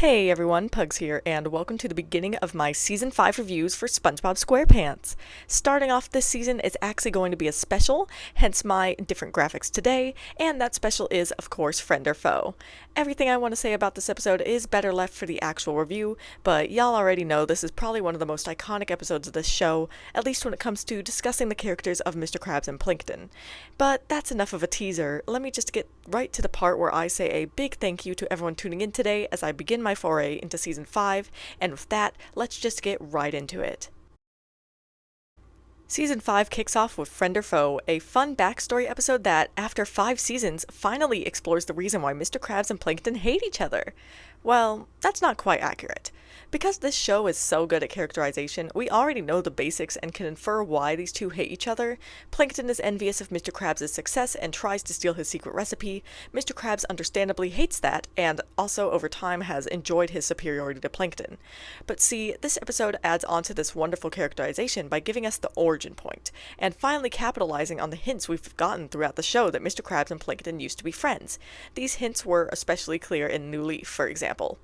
Hey everyone, Pugs here, and welcome to the beginning of my Season 5 reviews for SpongeBob SquarePants. Starting off this season is actually going to be a special, hence my different graphics today, and that special is, of course, Friend or Foe. Everything I want to say about this episode is better left for the actual review, but y'all already know this is probably one of the most iconic episodes of this show, at least when it comes to discussing the characters of Mr. Krabs and Plankton. But that's enough of a teaser. Let me just get right to the part where I say a big thank you to everyone tuning in today as I begin my foray into Season 5, and with that, let's just get right into it. Season 5 kicks off with Friend or Foe, a fun backstory episode that, after 5 seasons, finally explores the reason why Mr. Krabs and Plankton hate each other. Well, that's not quite accurate. Because this show is so good at characterization, we already know the basics and can infer why these two hate each other. Plankton is envious of Mr. Krabs' success and tries to steal his secret recipe. Mr. Krabs understandably hates that, and also over time has enjoyed his superiority to Plankton. But see, this episode adds on to this wonderful characterization by giving us the origin point, and finally capitalizing on the hints we've gotten throughout the show that Mr. Krabs and Plankton used to be friends. These hints were especially clear in New Leaf, for example.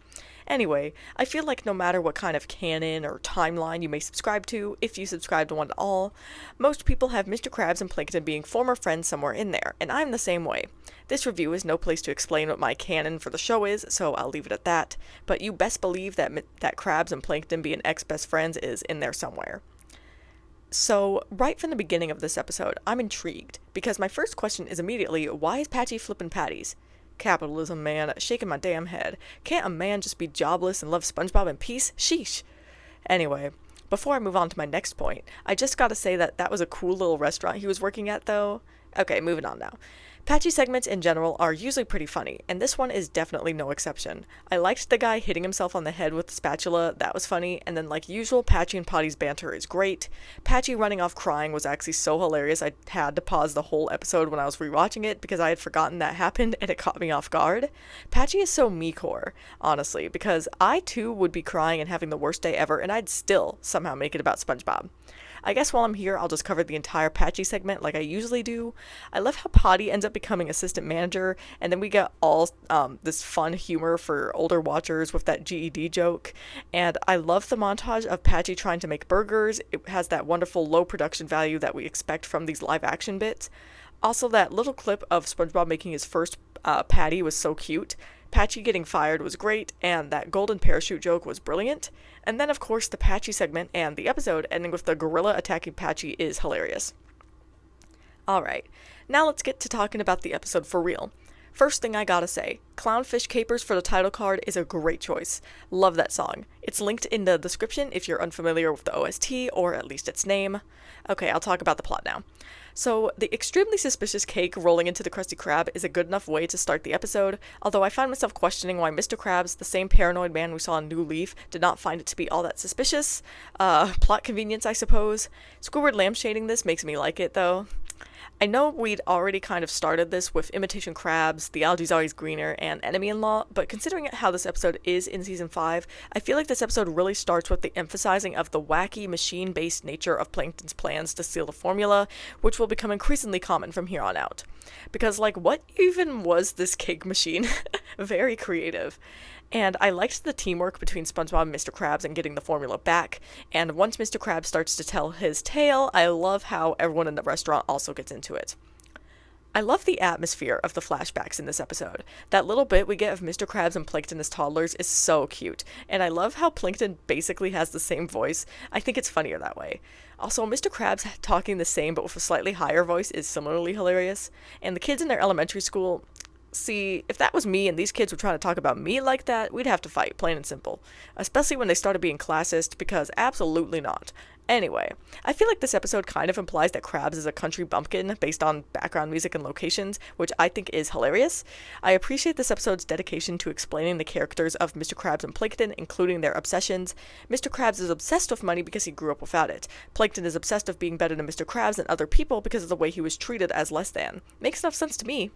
Anyway, I feel like no matter what kind of canon or timeline you may subscribe to, if you subscribe to one at all, most people have Mr. Krabs and Plankton being former friends somewhere in there, and I'm the same way. This review is no place to explain what my canon for the show is, so I'll leave it at that, but you best believe that Krabs and Plankton being ex-best friends is in there somewhere. So, right from the beginning of this episode, I'm intrigued, because my first question is immediately, why is Patchy flipping patties? Capitalism, man, shaking my damn head. Can't a man just be jobless and love SpongeBob in peace? Sheesh. Anyway, before I move on to my next point, I just gotta say that was a cool little restaurant he was working at, though. Okay, moving on now. Patchy segments in general are usually pretty funny, and this one is definitely no exception. I liked the guy hitting himself on the head with the spatula, that was funny, and then like usual, Patchy and Potty's banter is great. Patchy running off crying was actually so hilarious I had to pause the whole episode when I was rewatching it because I had forgotten that happened and it caught me off guard. Patchy is so me-core, honestly, because I too would be crying and having the worst day ever and I'd still somehow make it about SpongeBob. I guess while I'm here, I'll just cover the entire Patchy segment like I usually do. I love how Potty ends up becoming assistant manager, and then we get all this fun humor for older watchers with that GED joke. And I love the montage of Patchy trying to make burgers. It has that wonderful low production value that we expect from these live action bits. Also, that little clip of SpongeBob making his first patty was so cute. Patchy getting fired was great, and that golden parachute joke was brilliant. And then, of course, the Patchy segment and the episode ending with the gorilla attacking Patchy is hilarious. Alright, now let's get to talking about the episode for real. First thing I gotta say, Clownfish Capers for the title card is a great choice. Love that song. It's linked in the description if you're unfamiliar with the OST, or at least its name. Okay, I'll talk about the plot now. So, the extremely suspicious cake rolling into the Krusty Krab is a good enough way to start the episode, although I find myself questioning why Mr. Krabs, the same paranoid man we saw in New Leaf, did not find it to be all that suspicious. Plot convenience, I suppose. Squidward lampshading this makes me like it, though. I know we'd already kind of started this with Imitation Crabs, The Algae's Always Greener, and Enemy-in-Law, but considering how this episode is in Season 5, I feel like this episode really starts with the emphasizing of the wacky, machine-based nature of Plankton's plans to steal the formula, which will become increasingly common from here on out. Because, like, what even was this cake machine? Very creative. And I liked the teamwork between SpongeBob and Mr. Krabs in getting the formula back, and once Mr. Krabs starts to tell his tale, I love how everyone in the restaurant also gets into it. I love the atmosphere of the flashbacks in this episode. That little bit we get of Mr. Krabs and Plankton as toddlers is so cute, and I love how Plankton basically has the same voice. I think it's funnier that way. Also, Mr. Krabs talking the same but with a slightly higher voice is similarly hilarious, and the kids in their elementary school... See, if that was me and these kids were trying to talk about me like that, we'd have to fight, plain and simple. Especially when they started being classist, because absolutely not. Anyway, I feel like this episode kind of implies that Krabs is a country bumpkin based on background music and locations, which I think is hilarious. I appreciate this episode's dedication to explaining the characters of Mr. Krabs and Plankton, including their obsessions. Mr. Krabs is obsessed with money because he grew up without it. Plankton is obsessed with being better than Mr. Krabs and other people because of the way he was treated as less than. Makes enough sense to me.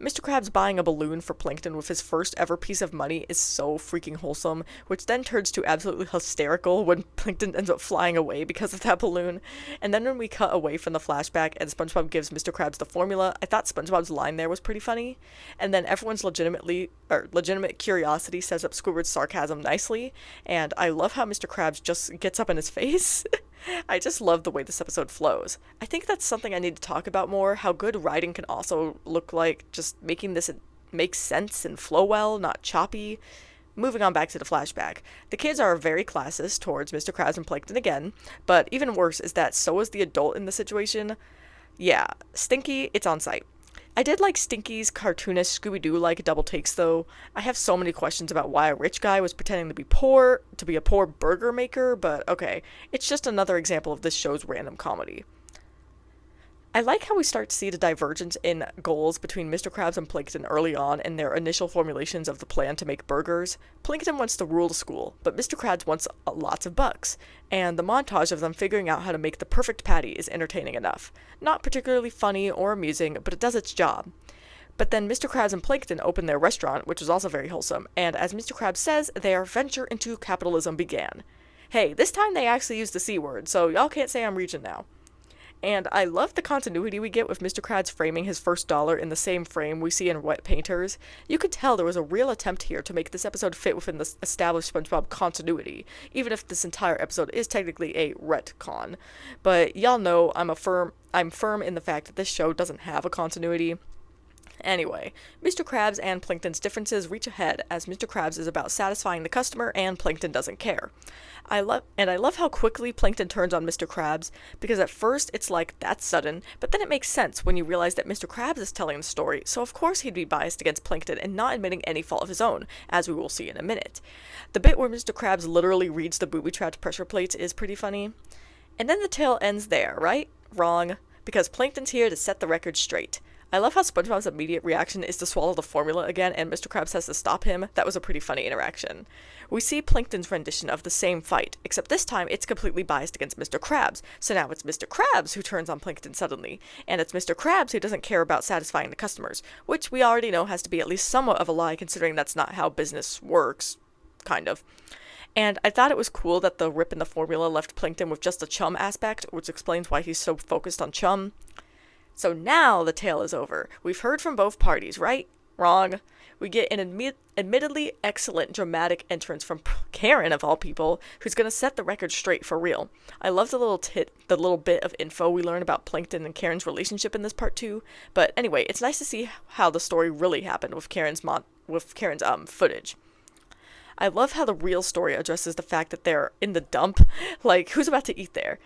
Mr. Krabs buying a balloon for Plankton with his first ever piece of money is so freaking wholesome, which then turns to absolutely hysterical when Plankton ends up flying away because of that balloon. And then when we cut away from the flashback and SpongeBob gives Mr. Krabs the formula, I thought SpongeBob's line there was pretty funny. And then everyone's legitimate curiosity sets up Squidward's sarcasm nicely, and I love how Mr. Krabs just gets up in his face. I just love the way this episode flows. I think that's something I need to talk about more, how good writing can also look like, just making this make sense and flow well, not choppy. Moving on back to the flashback. The kids are very classist towards Mr. Krabs and Plankton again, but even worse is that so is the adult in the situation. Yeah, Stinky, it's on site. I did like Stinky's cartoonist Scooby-Doo-like double takes, though. I have so many questions about why a rich guy was pretending to be a poor burger maker, but okay, it's just another example of this show's random comedy. I like how we start to see the divergence in goals between Mr. Krabs and Plankton early on in their initial formulations of the plan to make burgers. Plankton wants to rule the school, but Mr. Krabs wants lots of bucks, and the montage of them figuring out how to make the perfect patty is entertaining enough. Not particularly funny or amusing, but it does its job. But then Mr. Krabs and Plankton open their restaurant, which is also very wholesome, and as Mr. Krabs says, their venture into capitalism began. Hey, this time they actually used the C word, so y'all can't say I'm reaching now. And I love the continuity we get with Mr. Krabs framing his first dollar in the same frame we see in Wet Painters. You could tell there was a real attempt here to make this episode fit within the established SpongeBob continuity, even if this entire episode is technically a retcon. But y'all know I'm firm in the fact that this show doesn't have a continuity. Anyway, Mr. Krabs and Plankton's differences reach ahead as Mr. Krabs is about satisfying the customer and Plankton doesn't care. I love how quickly Plankton turns on Mr. Krabs, because at first it's like, that's sudden, but then it makes sense when you realize that Mr. Krabs is telling the story, so of course he'd be biased against Plankton and not admitting any fault of his own, as we will see in a minute. The bit where Mr. Krabs literally reads the booby-trapped pressure plates is pretty funny. And then the tale ends there, right? Wrong, because Plankton's here to set the record straight. I love how SpongeBob's immediate reaction is to swallow the formula again, and Mr. Krabs has to stop him. That was a pretty funny interaction. We see Plankton's rendition of the same fight, except this time it's completely biased against Mr. Krabs, so now it's Mr. Krabs who turns on Plankton suddenly, and it's Mr. Krabs who doesn't care about satisfying the customers, which we already know has to be at least somewhat of a lie considering that's not how business works, kind of. And I thought it was cool that the rip in the formula left Plankton with just a chum aspect, which explains why he's so focused on chum. So now the tale is over. We've heard from both parties, right? Wrong. We get an admittedly excellent dramatic entrance from Karen, of all people, who's going to set the record straight for real. I love the little bit of info we learn about Plankton and Karen's relationship in this part too. But anyway, it's nice to see how the story really happened with Karen's footage. I love how the real story addresses the fact that they're in the dump. Like, who's about to eat there?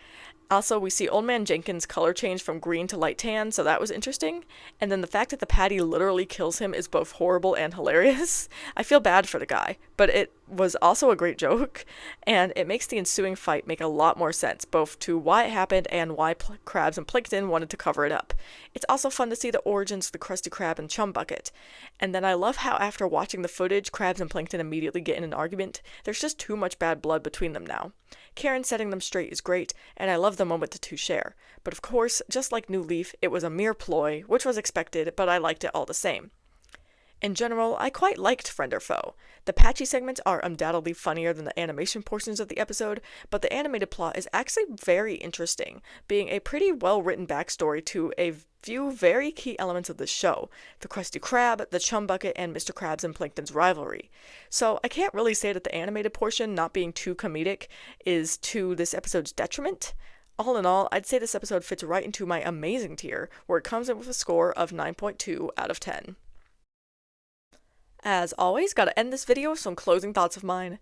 Also, we see Old Man Jenkins' color change from green to light tan, so that was interesting. And then the fact that the patty literally kills him is both horrible and hilarious. I feel bad for the guy, but it was also a great joke, and it makes the ensuing fight make a lot more sense, both to why it happened and why Krabs and Plankton wanted to cover it up. It's also fun to see the origins of the Krusty Krab and Chum Bucket. And then I love how after watching the footage, Krabs and Plankton immediately get in an argument. There's just too much bad blood between them now. Karen setting them straight is great, and I love the moment the two share. But of course, just like New Leaf, it was a mere ploy, which was expected, but I liked it all the same. In general, I quite liked Friend or Foe. The patchy segments are undoubtedly funnier than the animation portions of the episode, but the animated plot is actually very interesting, being a pretty well-written backstory to a few very key elements of the show: the Krusty Krab, the Chum Bucket, and Mr. Krabs and Plankton's rivalry. So I can't really say that the animated portion not being too comedic is to this episode's detriment. All in all, I'd say this episode fits right into my amazing tier, where it comes in with a score of 9.2 out of 10. As always, gotta end this video with some closing thoughts of mine.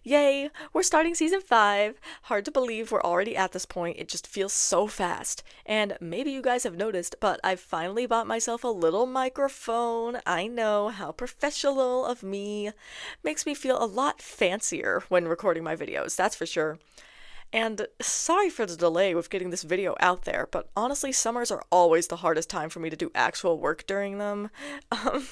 Yay! We're starting season 5! Hard to believe we're already at this point, it just feels so fast. And maybe you guys have noticed, but I've finally bought myself a little microphone. I know, how professional of me. Makes me feel a lot fancier when recording my videos, that's for sure. And sorry for the delay with getting this video out there, but honestly, summers are always the hardest time for me to do actual work during them. Um,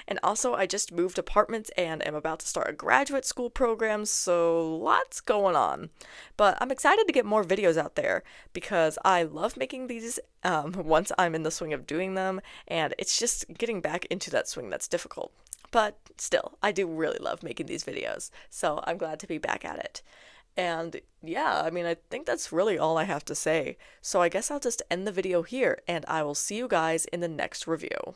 and also, I just moved apartments and am about to start a graduate school program, so lots going on. But I'm excited to get more videos out there because I love making these once I'm in the swing of doing them, and it's just getting back into that swing that's difficult. But still, I do really love making these videos, so I'm glad to be back at it. And yeah, I mean, I think that's really all I have to say. So I guess I'll just end the video here, and I will see you guys in the next review.